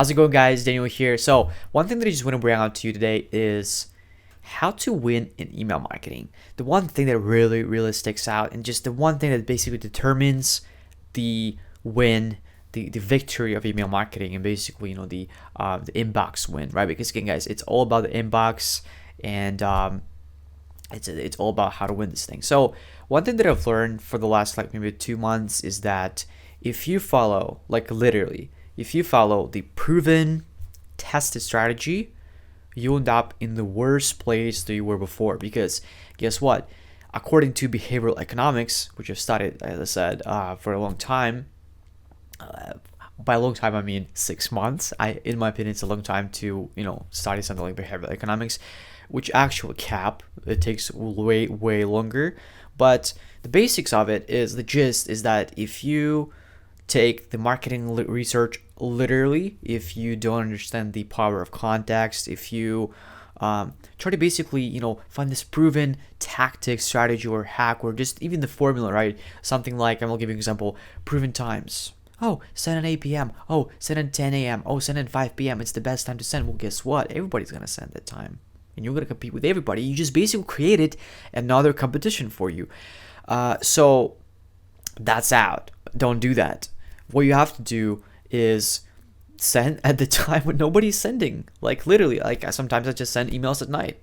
How's it going, guys? Daniel here. So one thing that I just want to bring out to you today is how to win in email marketing. The one thing that really sticks out, and just the one thing that basically determines the win, the victory of email marketing, and basically the inbox win, right? Because again, guys, it's all about the inbox, and it's all about how to win this thing. So one thing that I've learned for the last like maybe 2 months is that if you follow, like literally, if you follow the proven, tested strategy, you end up in the worst place that you were before. Because guess what? According to behavioral economics, which I've studied, as I said, for a long time, by a long time I mean 6 months. In my opinion, it's a long time to study something like behavioral economics, which actual cap it takes way longer. But the basics of it is the gist is that if you take the marketing research literally, if you don't understand the power of context, if you try to basically find this proven tactic, strategy, or hack, or just even the formula, right? Something like, I'm gonna give you an example: proven times. Oh, send at 8 p.m. Oh, send at 10 a.m. Oh, send at 5 p.m. It's the best time to send. Well, guess what? Everybody's gonna send that time, and you're gonna compete with everybody. You just basically created another competition for you. So that's out. Don't do that. What you have to do is send at the time when nobody's sending. Like literally, like sometimes I just send emails at night.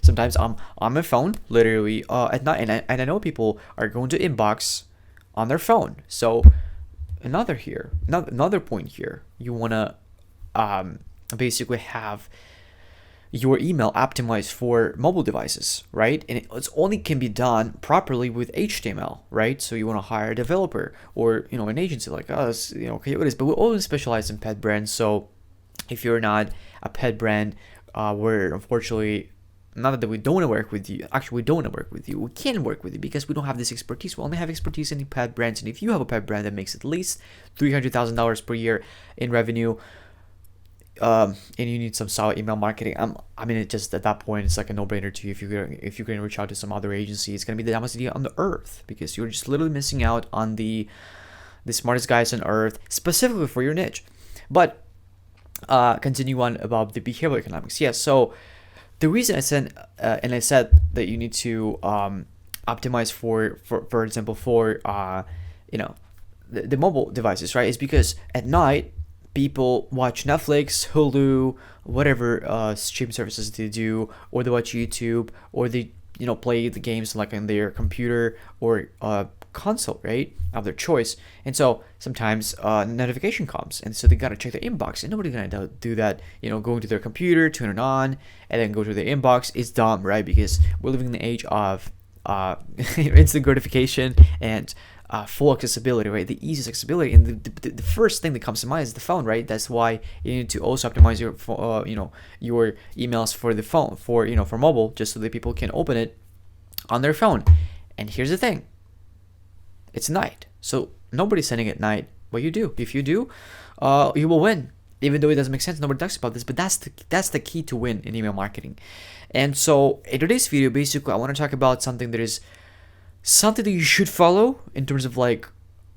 Sometimes I'm on my phone literally at night, and I know people are going to inbox on their phone. So another point here, you wanna basically have your email optimized for mobile devices, right? And it's only can be done properly with HTML, right? So you want to hire a developer or an agency like us, Coyotes, but we always specialize in pet brands. So if you're not a pet brand, we're unfortunately, not that we don't want to work with you. Actually, we don't want to work with you. We can't work with you because we don't have this expertise. We only have expertise in the pet brands. And if you have a pet brand that makes at least $300,000 per year in revenue, and you need some solid email marketing, I mean, it just at that point it's like a no-brainer to you. If you're going to reach out to some other agency, it's going to be the dumbest idea on the earth, because you're just literally missing out on the smartest guys on earth, specifically for your niche. But continue on about the behavioral economics. Yeah, so the reason I said that you need to optimize for example for the mobile devices, right, is because at night people watch Netflix, Hulu, whatever stream services they do, or they watch YouTube, or they play the games like on their computer or console, right, of their choice. And so sometimes notification comes, and so they gotta check their inbox, and nobody's gonna do that. Going to their computer, turn it on, and then go to their inbox is dumb, right? Because we're living in the age of instant gratification and full accessibility, right? The easiest accessibility, and the first thing that comes to mind is the phone, right? That's why you need to also optimize your emails for the phone, for mobile, just so that people can open it on their phone. And here's the thing: it's night, so nobody's sending at night. What you do, if you do, you will win. Even though it doesn't make sense, nobody talks about this, but that's the key to win in email marketing. And so in today's video, basically, I want to talk about something that you should follow in terms of like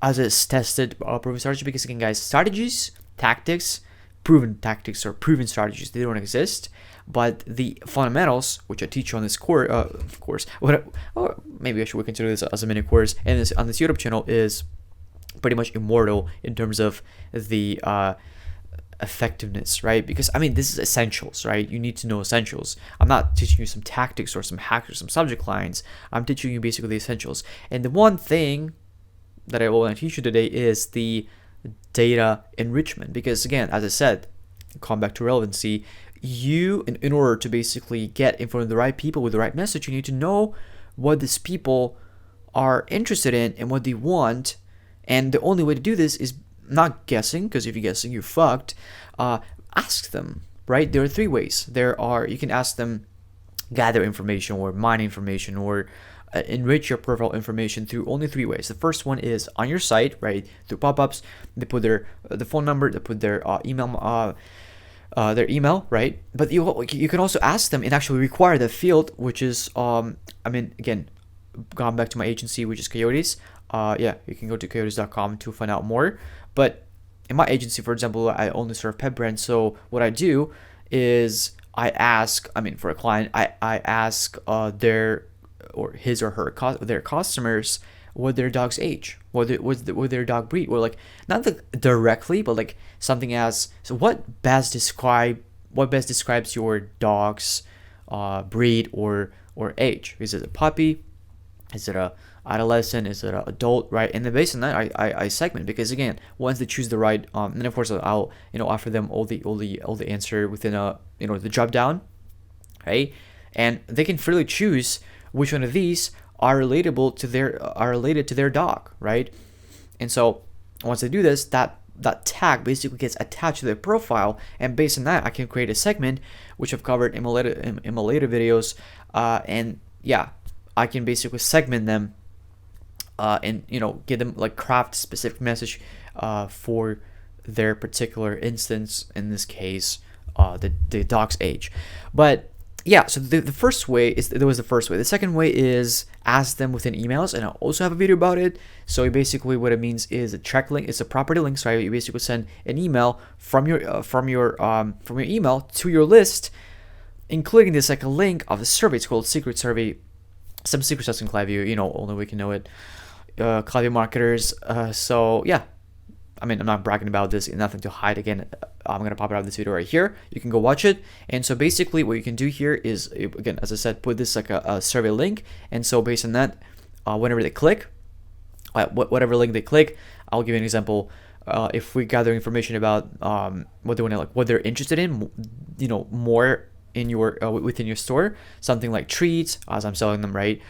as a tested proven strategy. Because again, guys, strategies, tactics, proven tactics or proven strategies, they don't exist. But the fundamentals, which I teach you on this course, of course, or maybe I should consider this as a mini course, and on this YouTube channel is pretty much immortal in terms of the effectiveness, right? Because I mean, this is essentials, right? You need to know essentials. I'm not teaching you some tactics or some hacks or some subject lines. I'm teaching you basically the essentials. And the one thing that I want to teach you today is the data enrichment. Because again, as I said, come back to relevancy, you in order to basically get in front of the right people with the right message, you need to know what these people are interested in and what they want. And the only way to do this is not guessing, because if you're guessing, you're fucked. Ask them, right? There are three ways. You can ask them, gather information or mine information or enrich your profile information through only three ways. The first one is on your site, right? Through pop-ups, they put the phone number, they put their email, right? But you can also ask them and actually require the field, which is again, going back to my agency, which is Coyotes. You can go to coyotes.com to find out more. But in my agency, for example, I only serve pet brands. So what I do is I ask, I mean, for a client, I ask their or his or her their customers what their dog's age, what their dog breed, or like not like directly, but like something as, so what best describes your dog's breed or age? Is it a puppy? Is it a adolescent? Is it an adult? Right? And then based on that, I segment, because again, once they choose the right, and of course I'll offer them all the answer within a the drop down, right? And they can freely choose which one of these are related to their dog, right? And so once they do this, that tag basically gets attached to their profile, and based on that, I can create a segment, which I've covered in my later videos, and yeah, I can basically segment them, and get them like craft specific message for their particular instance. In this case, the dog's age. But yeah, so the first way is, there was the first way. The second way is ask them within emails, and I also have a video about it. So basically, what it means is a track link. It's a property link. So you basically send an email from your email to your list, including this like a link of the survey. It's called secret survey. Some secret stuff in Klaviyo, only we can know it. Klaviyo marketers. So yeah, I mean, I'm not bragging about this, nothing to hide. Again, I'm going to pop it out of this video right here. You can go watch it. And so basically what you can do here is, again, as I said, put this like a survey link. And so based on that, whenever they click, whatever link they click, I'll give you an example. If we gather information about what they want to, like, what they're interested in, more in your within your store, something like treats, as I'm selling them, right?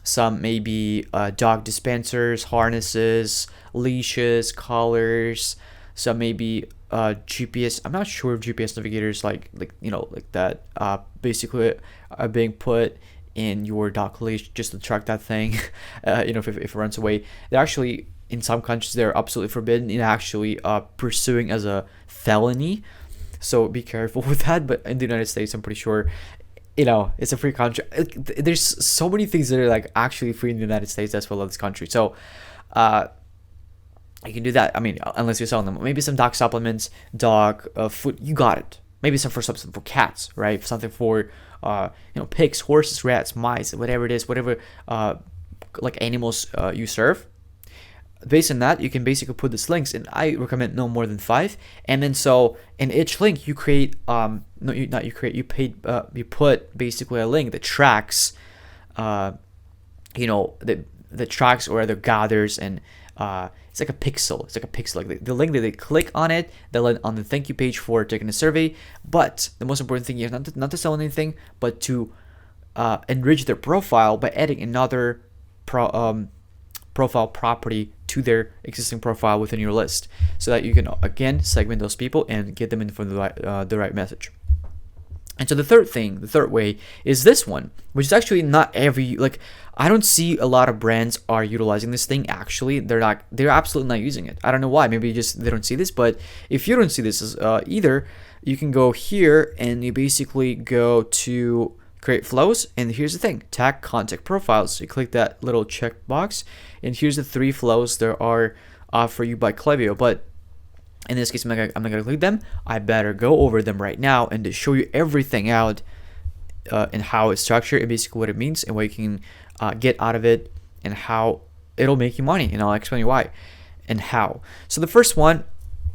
Some maybe dog dispensers, harnesses, leashes, collars. Some maybe GPS. I'm not sure if GPS navigators like that basically are being put in your dog leash just to track that thing. If it runs away. They're actually, in some countries, they're absolutely forbidden in actually pursuing as a felony. So be careful with that. But in the United States, I'm pretty sure, it's a free country. There's so many things that are like actually free in the United States. That's why I love this country. So you can do that. I mean, unless you're selling them. Maybe some dog supplements, dog food. You got it. Maybe some for cats, right? Something for pigs, horses, rats, mice, whatever it is, whatever like animals you serve. Based on that, you can basically put these links, and I recommend no more than 5. And then so in each link, you create you put basically a link that tracks, that tracks or either gathers, and it's like a pixel. It's like a pixel. Like the link that they click on it, they land on the thank you page for taking a survey. But the most important thing is not to sell anything, but to enrich their profile by adding another profile property to their existing profile within your list, so that you can again segment those people and get them in for the right message. And so the third way is this one, which is actually not I don't see a lot of brands are utilizing this thing. Actually, they're absolutely not using it. I don't know why. Maybe just they don't see this. But if you don't see this either, you can go here and you basically go to create flows, and here's the thing: tag contact profiles. You click that little check box, and here's the 3 flows there are for you by Klaviyo. But in this case, I'm not gonna click them. I better go over them right now and to show you everything out and how it's structured, and basically what it means and what you can get out of it, and how it'll make you money. And I'll explain you why and how. So the first one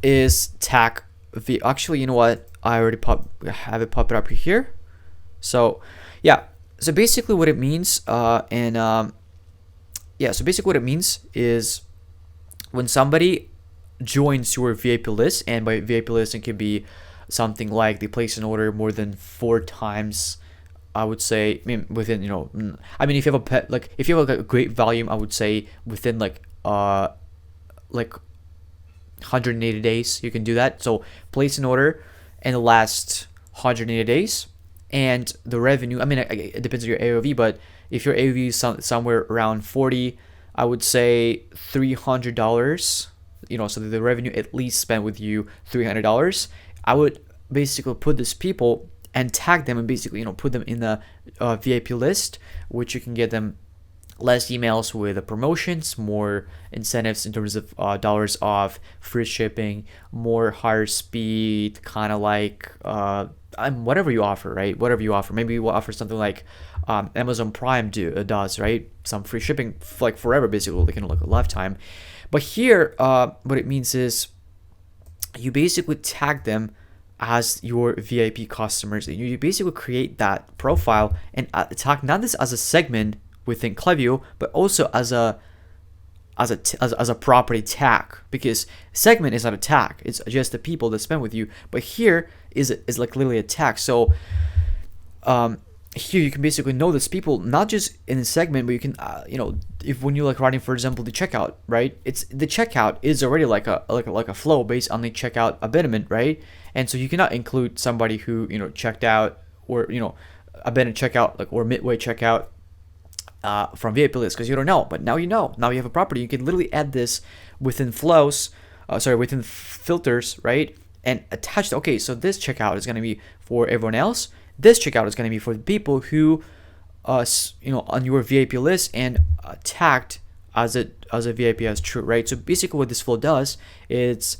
is tag. Actually, you know what? I already have it pop it up here. So yeah, so basically what it means so basically what it means is when somebody joins your VIP list, and by VIP list it can be something like they place an order more than 4 times, I would say. I mean, within if you have a pet, like if you have a great volume, I would say within like 180 days you can do that. So place an order in the last 180 days. And the revenue, I mean, it depends on your AOV, but if your AOV is somewhere around 40, I would say $300, so the revenue at least spent with you $300. I would basically put these people and tag them and basically, put them in the VIP list, which you can get them less emails with the promotions, more incentives in terms of dollars off, free shipping, more higher speed, kind of like whatever you offer, right? Whatever you offer. Maybe you will offer something like Amazon Prime does, right? Some free shipping like forever, basically, like a lifetime. But here, what it means is you basically tag them as your VIP customers. You basically create that profile and tag not this as a segment within Klaviyo, but also as a property tag, because segment is not a tag, it's just the people that spend with you. But here is like literally a tag. So here you can basically know these people not just in a segment, but you can if when you're like writing, for example, the checkout, right? It's the checkout is already like a flow based on the checkout abandonment, right? And so you cannot include somebody who checked out, or abandoned checkout, like, or midway checkout from VIP list, because you don't know. But now you know. Now you have a property. You can literally add this within flows, within filters, right? And attach. Okay, so this checkout is going to be for everyone else. This checkout is going to be for the people who, on your VIP list and tagged as a VIP as true, right? So basically, what this flow does is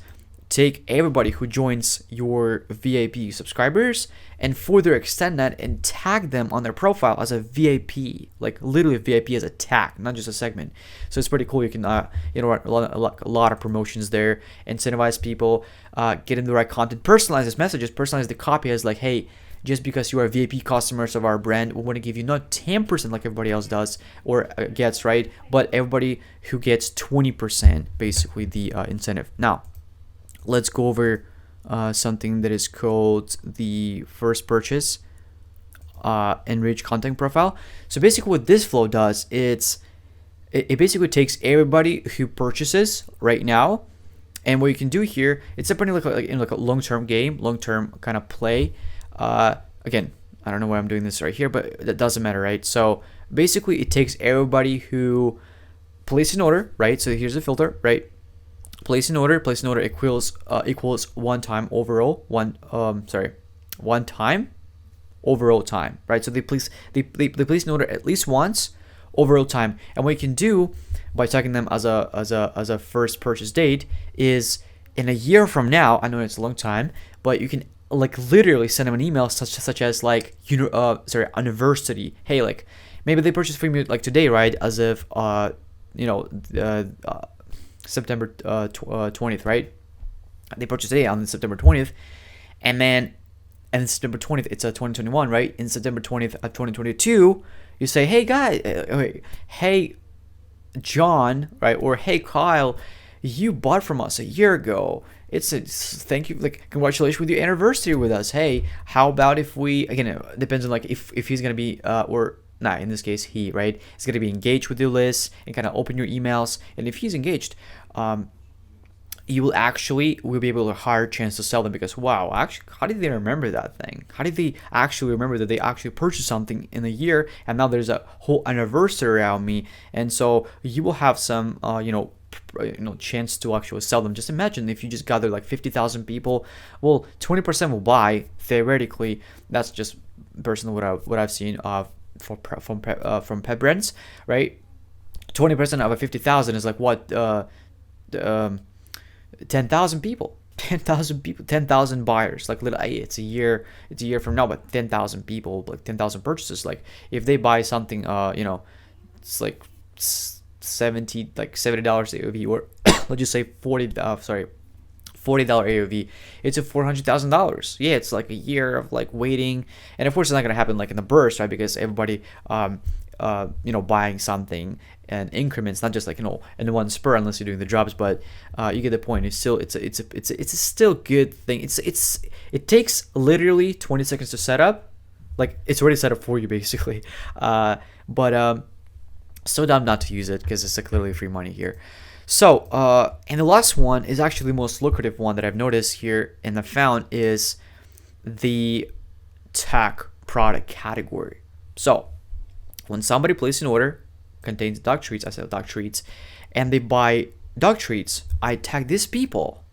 take everybody who joins your VIP subscribers and further extend that and tag them on their profile as a VIP, like literally VIP as a tag, not just a segment. So it's pretty cool. You can run a lot of promotions there, incentivize people, get in the right content, personalize this messages, personalize the copy as like, hey, just because you are VIP customers of our brand, we want to give you not 10% like everybody else does or gets, right? But everybody who gets 20%, basically the incentive. Now, let's go over something that is called the first purchase Enrich content profile. So basically what this flow does, it basically takes everybody who purchases right now, and what you can do here, it's separating like a long-term game, long-term kind of play. Again, I don't know why I'm doing this right here, but that doesn't matter, right? So basically it takes everybody who place an order, right? So here's the filter, right? Place an order equals one time overall time, right? So they place an order at least once overall time. And what you can do by tagging them as a first purchase date is in a year from now, I know it's a long time, but you can like literally send them an email such as like anniversary. Hey, like maybe they purchased from you like today, right? As of September 20th, right? They purchased today on September 20th, and then September 20th, it's 2021, right? In September 20th of 2022, you say, hey guys, hey John, right? Or hey Kyle, you bought from us a year ago. It's a thank you, like congratulations with your anniversary with us. Hey, how about if we, again, it depends on like if he's gonna be or not, in this case he, right, is going to be engaged with your list and kind of open your emails. And if he's engaged, you will be able to higher chance to sell them, because wow, actually, how did they remember that thing? How did they actually remember that they actually purchased something in a year, and now there's a whole anniversary around me? And so you will have some chance to actually sell them. Just imagine if you just gather like 50,000 people, well, 20% will buy theoretically. That's just personally what I've seen from pet brands, right? 20% of a 50,000 is like what, 10,000 people, 10,000 buyers. Like literally, it's a year from now, but 10,000 people, like 10,000 purchases. Like if they buy something, it's like $70 AOV, or let's just say $40 AOV, it's a $400,000. Yeah, it's like a year of like waiting, and of course it's not gonna happen like in a burst, right? Because everybody, buying something in increments, not just like in one spur, unless you're doing the drops. But you get the point. It's a still good thing. It takes literally 20 seconds to set up. Like it's already set up for you basically. But so dumb not to use it, because it's like literally free money here. So, and the last one is actually the most lucrative one that I've noticed here and I found is the tech product category. So, when somebody places an order, contains dog treats, I said dog treats, and they buy dog treats, I tag these people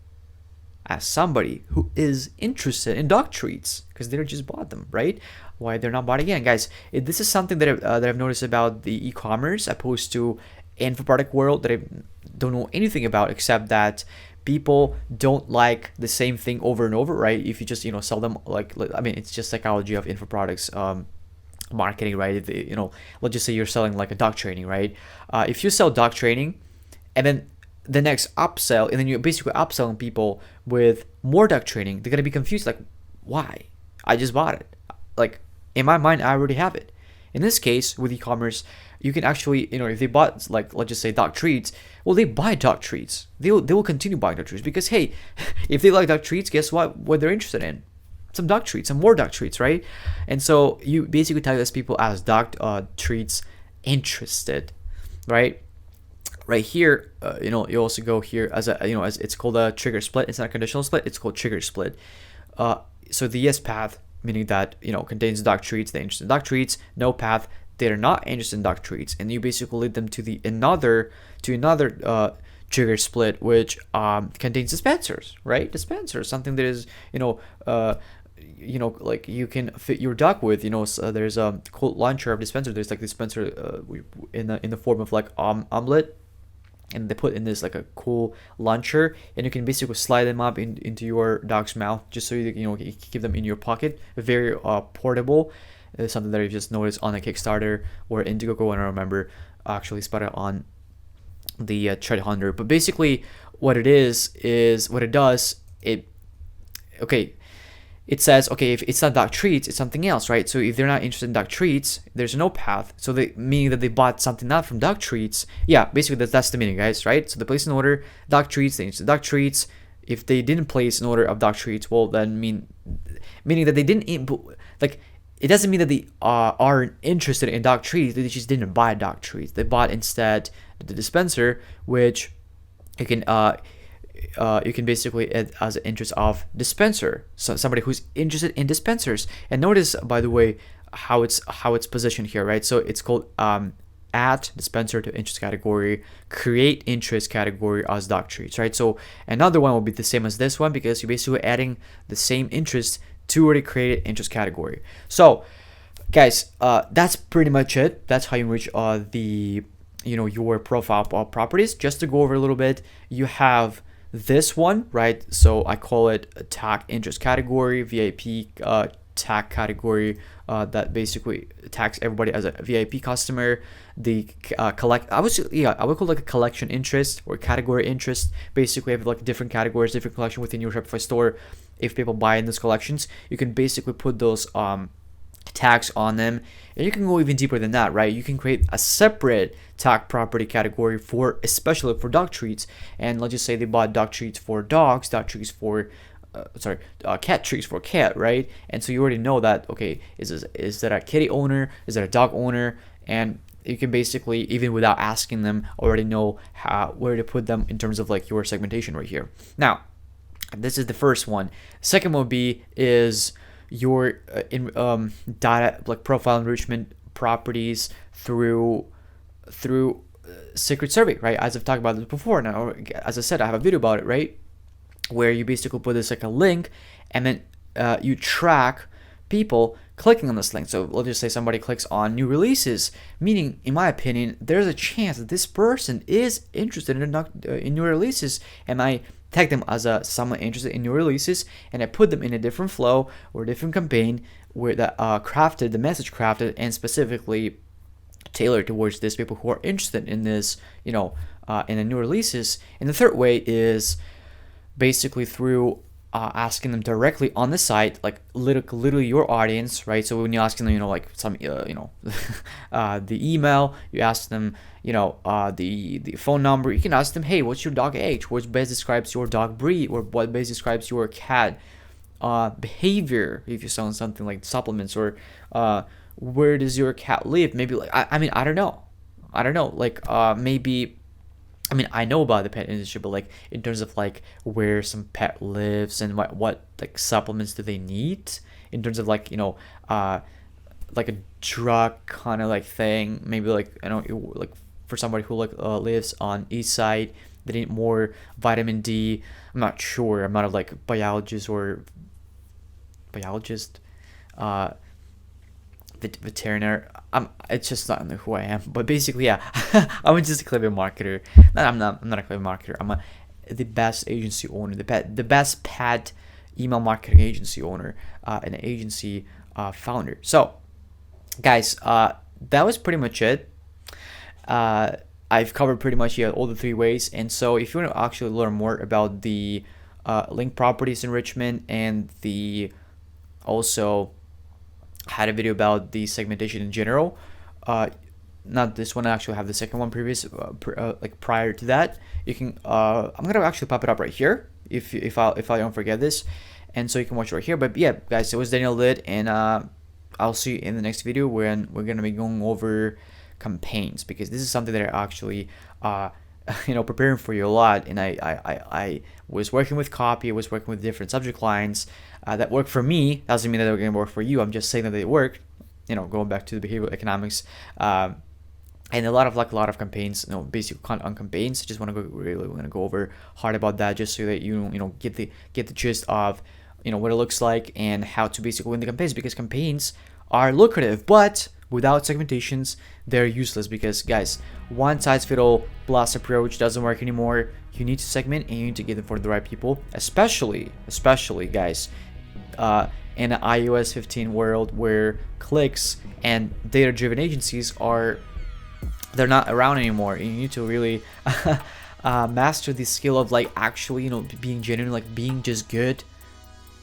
as somebody who is interested in dog treats because they just bought them, right? Why they're not bought again, guys? This is something that I've noticed about the e-commerce opposed to info product world that I don't know anything about, except that people don't like the same thing over and over, right? If you just sell them, like, I mean, it's just psychology of info products marketing, right? If let's just say you're selling like a dog training, right? If you sell dog training and then the next upsell, and then you're basically upselling people with more dog training, they're gonna be confused, like, why? I just bought it. Like, in my mind, I already have it. In this case, with e-commerce, you can actually, if they bought, like, let's just say dog treats, well, they buy dog treats. They will continue buying dog treats because, hey, if they like dog treats, guess what they're interested in? Some dog treats, some more dog treats, right? And so you basically tag those people as dog treats interested, right? Right here, you also go here as as it's called a trigger split. It's not a conditional split. It's called trigger split. So the yes path, meaning that contains dog treats, they're interested in dog treats. No path, they're not interested in dog treats, and you basically lead them to another trigger split, which contains dispensers, right? Dispensers, something that is like you can fit your dog with. So there's a cool launcher of dispenser. There's like dispenser in the form of like omelet, and they put in this like a cool launcher, and you can basically slide them up into your dog's mouth, just so you can keep them in your pocket. Very portable. It's something that I just noticed on a Kickstarter or Indiegogo, and I remember actually spotted on the Tread Hunter. But basically, what it does, it says, okay, if it's not dog treats, it's something else, right? So if they're not interested in dog treats, there's no path. So meaning that they bought something not from dog treats. Yeah, basically that's the meaning, guys, right? So they place an order, dog treats, they interested in dog treats. If they didn't place an order of dog treats, well, then meaning that they didn't eat, like, it doesn't mean that they aren't interested in dog treats. They just didn't buy dog treats. They bought instead the dispenser, which you can basically add as an interest of dispenser. So somebody who's interested in dispensers. And notice, by the way, how it's positioned here, right? So it's called add dispenser to interest category, create interest category as dog treats, right? So another one will be the same as this one, because you're basically adding the same interest to already created interest category. So guys, that's pretty much it. That's how you enrich your profile properties. Just to go over a little bit, you have this one, right? So I call it a tag interest category, VIP tag category, that basically tags everybody as a VIP customer. The I would call like a collection interest or category interest. Basically, have like different categories, different collection within your Shopify store. If people buy in those collections, you can basically put those tags on them, and you can go even deeper than that, right? You can create a separate tag property category especially for dog treats. And let's just say they bought dog treats for dogs, dog treats for cat treats for cat, right? And so you already know that, okay, is that a kitty owner, is that a dog owner? And you can basically, even without asking them, already know where to put them in terms of like your segmentation right here. Now, this is the first one. Second one is your data, like profile enrichment properties through secret survey, right? As I've talked about this before. Now, as I said, I have a video about it, right? Where you basically put this like a link, and then you track people clicking on this link. So let's just say somebody clicks on new releases, meaning, in my opinion, there's a chance that this person is interested in new releases, and I tag them as someone interested in new releases, and I put them in a different flow or different campaign where the message crafted and specifically tailored towards these people who are interested in this, in the new releases. And the third way is basically through asking them directly on the site, like literally your audience, right? So when you're asking them, like some, the email, you ask them, the phone number. You can ask them, hey, what's your dog age? What best describes your dog breed? Or what best describes your cat behavior? If you're selling something like supplements, or where does your cat live? Maybe like I don't know. Like maybe. I mean, I know about the pet industry, but like in terms of like where some pet lives and what like supplements do they need in terms of like like a drug kind of like thing. Maybe like like for somebody who like lives on east side, they need more vitamin D. I'm not sure. I'm not a like biologist or biologist, uh, veterinary. It's just not who I am. But basically, yeah, I'm just a clever marketer. No, I'm not a clever marketer. The best agency owner, the best pet email marketing agency owner, an agency founder. So, guys, that was pretty much it. I've covered pretty much all the 3 ways. And so, if you want to actually learn more about the link properties enrichment and the also had a video about the segmentation in general. Not this one. I actually have the second one previous, like prior to that. You can. I'm gonna actually pop it up right here if I don't forget this, and so you can watch it right here. But yeah, guys, it was Daniel Lid, and I'll see you in the next video when we're gonna be going over campaigns, because this is something that I actually preparing for you a lot. And I was working with copy. I was working with different subject lines that work for me. Doesn't mean that they're going to work for you. I'm just saying that they work. Going back to the behavioral economics, and a lot of campaigns. Basic content on campaigns. Just want to go over hard about that, just so that you get the gist of what it looks like and how to basically win the campaigns, because campaigns are lucrative, but without segmentations, they're useless. Because guys, one size fits all blast approach doesn't work anymore. You need to segment, and you need to get them for the right people, especially guys, in an iOS 15 world where clicks and data-driven agencies they're not around anymore. You need to really master the skill of like actually being genuine, like being just good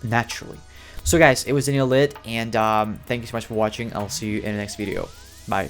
naturally. So guys, it was Daniel Lit, and thank you so much for watching. I'll see you in the next video. Bye.